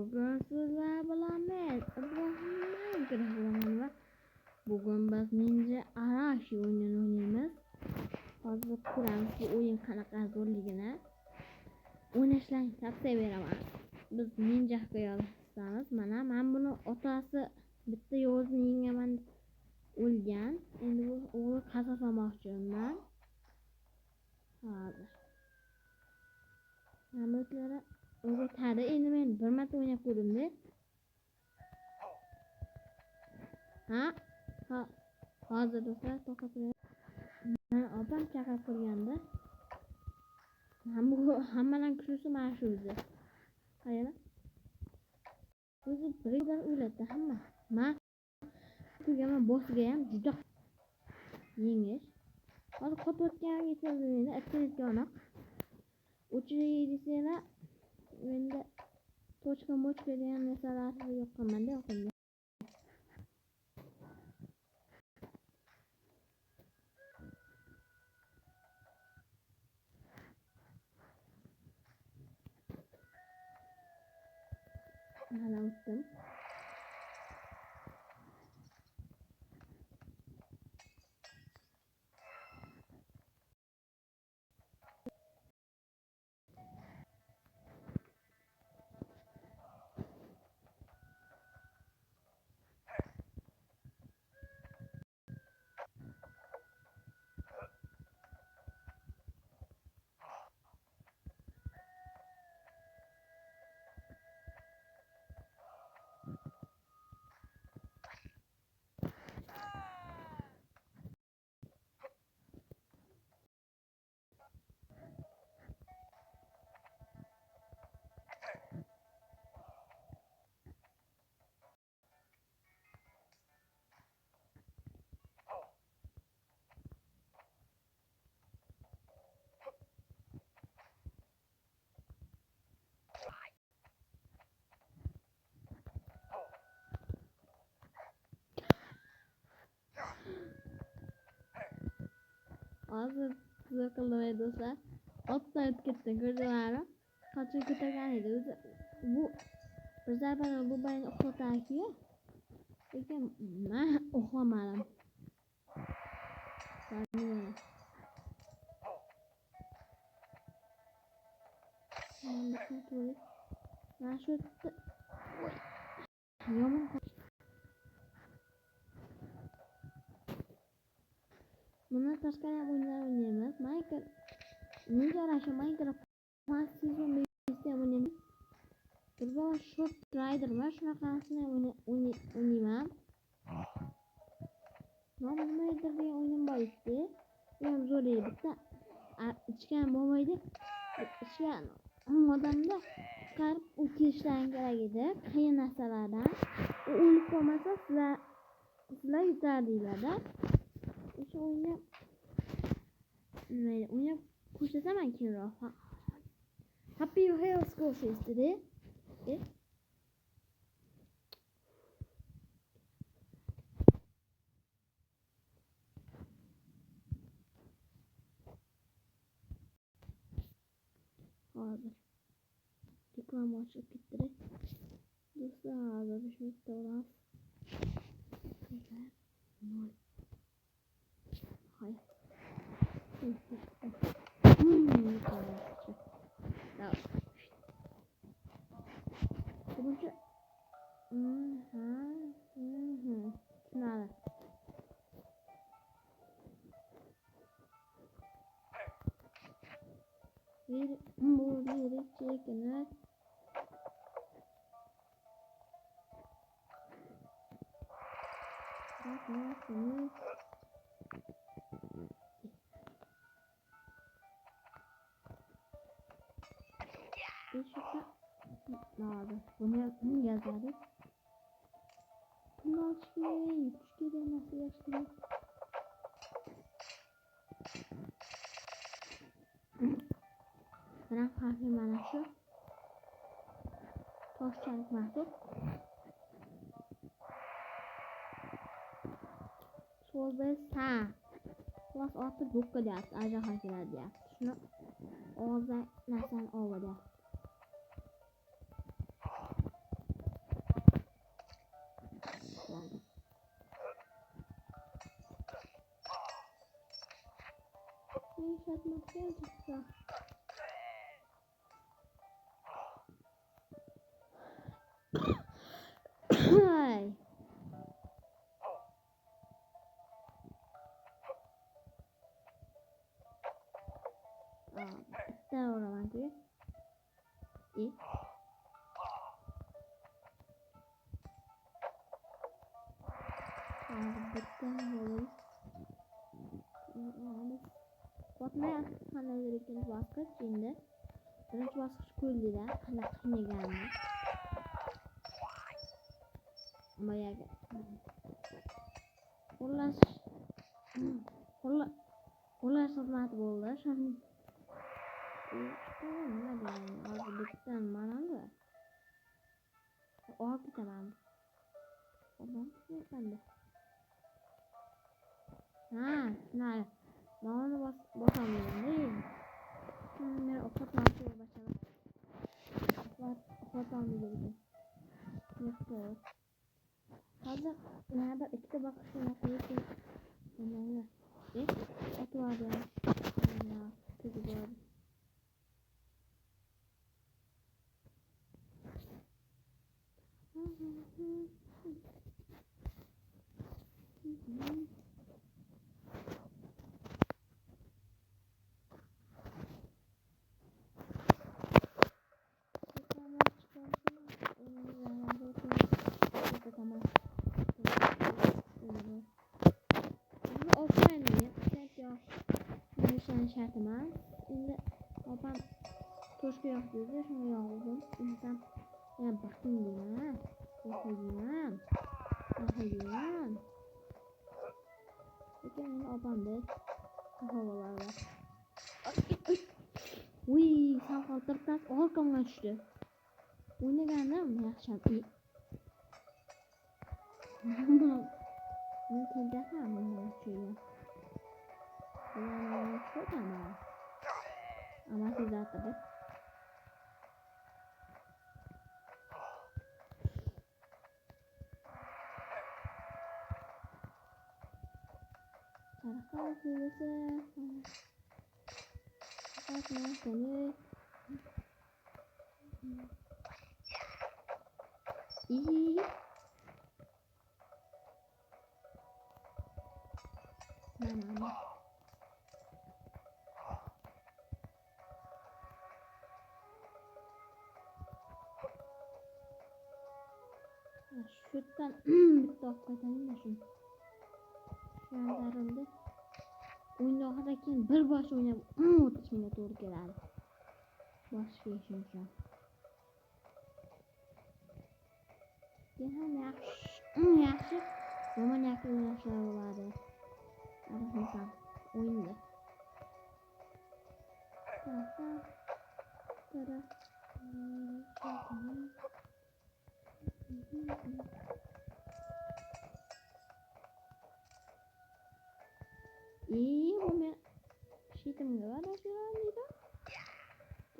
Bugun sizlar bilan men Ibrohim Minecraft va bugun biz Ninja Arashi o'yinini o'ynaymiz. Hozir ko'ramiz bu o'yin qanaqa zo'rligini. O'ynashlarni tavsiya beraman. Biz ninja hikoyasimiz. Mana men buni otasi bitta yo'zni yengaman o'lgan. Endi bu o'g'li qasos olmoqchiman. Hozir. Namozlari o'g'itadi. Endi men bir marta o'ynab ko'rdim-da. Hozir do'stlar to'xtatib. Opam chaqirib qo'yganda. Bu hammadan kuchlisi mana shu o'zi. Qaranglar. O'zi birdan o'yladi hamma. Men ko'rganman bossiga ham juda yengil. Hozir qotayotgan yetadi atletga o'chirib desanglar endi tochka degan narsalarni yoqqanman-da yoqimda. Mana o'tdim. Hozir siz qildim do'stlar. Otdan o'tib ketdi, ko'rdinglarmi? Qochib ko'targan edi o'zi. Bu bir zarbadan bu bilan uxlatadi-ku. Lekin men uxlamadim. Mana shu yomon. Bundan tashqari o'yinlar o'ynaymiz. Minecraft Ninja Arashi Minecraft Season 5 ham o'ynaymiz. Bir Short Rider va shunaqasini o'ynayman. Nominator degan o'yin bor edi. Bu ham zo'r edi. Bitta ichgan bo'lmaydi. Ichgan odamda chiqarib o'tkazishdan kerak edi. Qiyin narsalardan. U o'lib qolmasa sizlar yutardinglar-da. O'sha o'ynab ko'rsataman keyinroq. Happy Heroes ko'rsatdi. Hozir reklama ochib ketdi. Do'stlar, hozir shuni to'g'ramiz. Hayır. Bunca Nada. Bir çekene. Bakın. Nada. Bunu yazarız. Üçge nasıl yaşlıyor? Bırak harfi bana şu. Toşçalık mahsup. Sol ve sağ. Plus artı bukka deyapti. Ajda harfiler deyapti. Şunu ağızda narsan ova deyapti. yumuşatmak gerekirse. Ay. Bitti oradan gibi. İyi. Bitti olalım. Bakmaya hastanelere ikinci basket şimdi. Birinci basket koydular. Kanakine gelmiş. Ama ya Ular xizmat bo'ldi. Shuni nima deyman? Hozir bittadan manami? Olib ketaman. Odam chiqyapti. Ha, shunday. Mana bosaman. Men ovqatlanishga boshladim. Ovqatlanmaydi. Yo'q. Hozir yana bir ikkita boqishni qo'yib nima? Otvardim. Mana tug'ib. Şartıma. Şimdi babam toşku yok dedi. Şunu yoğurdum. İnsan yani bakayım diye. Bakayım. Peki babam da havalarda. Uy, sen kalkıp tas arkamdan düştü. Bu ne geldim? Yaşam iyi. Ne tezgah mı şöyle? Yani çok ama siz tabii. Çarkal sürüse. Bakma seni. İyi. Tamam. Şuradan bir to'xtating da shuni. Şu an darıldı. Oyunda keyin bir bosh o'ynab o'tishimga to'g'ri keladi. Boshqa ishim uchun. Keyin yaxshi yomon yaxshi o'ynashlar bo'ladi. Arifmisam o'yinda. Bu men shetimga qarashlaydi.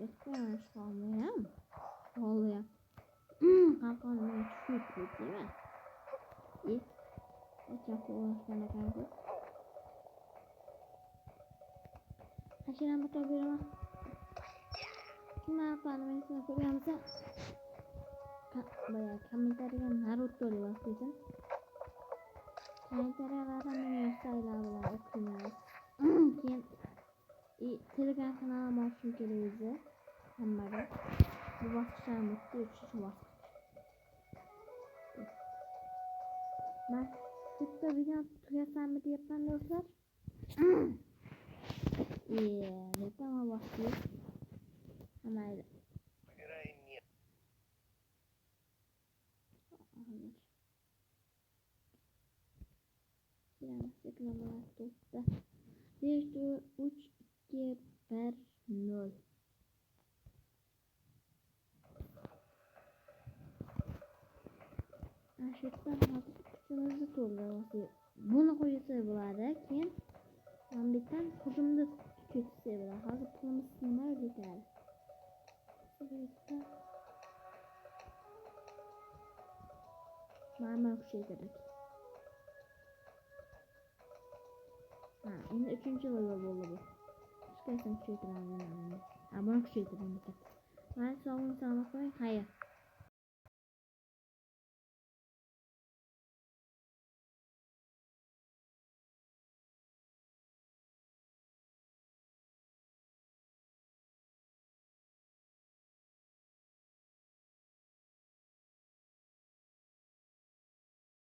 Etkalash qolmayam. Oluyor. Qalqonimga tushib ketdimi? Qachon uğraşgan ekanku. Hashiram bitta beraman. Nima qilamiz men ko'rganimcha boya kommentariyaga Naruto deb yozsin. Kommentariyalardan meni yozsanglar bilan o'qiymiz. Keyin Telegram kanalim ochishim kerak o'zi. Hammaga bu bosqichlarni bitta 3 bosqich. Men bitta video tugasammi deyapman do'stlar. Reklama boshlaymiz. Mayli. Reklamalar to'xta. 5 3 2 1 0. Aşırtlar kuchimizni to'ldirib buni qo'ysa bo'ladi. Keyin men bitta hujumda ketsa bo'ladi. Hozir pulimiz nima ketadi? Mana kuchaytirdik. Endi 3-chi level bo'ldi bu. kuchaytiramiz. Buni kuchaytiramiz. Mayli, sog'lik salomat qoling. Xayr.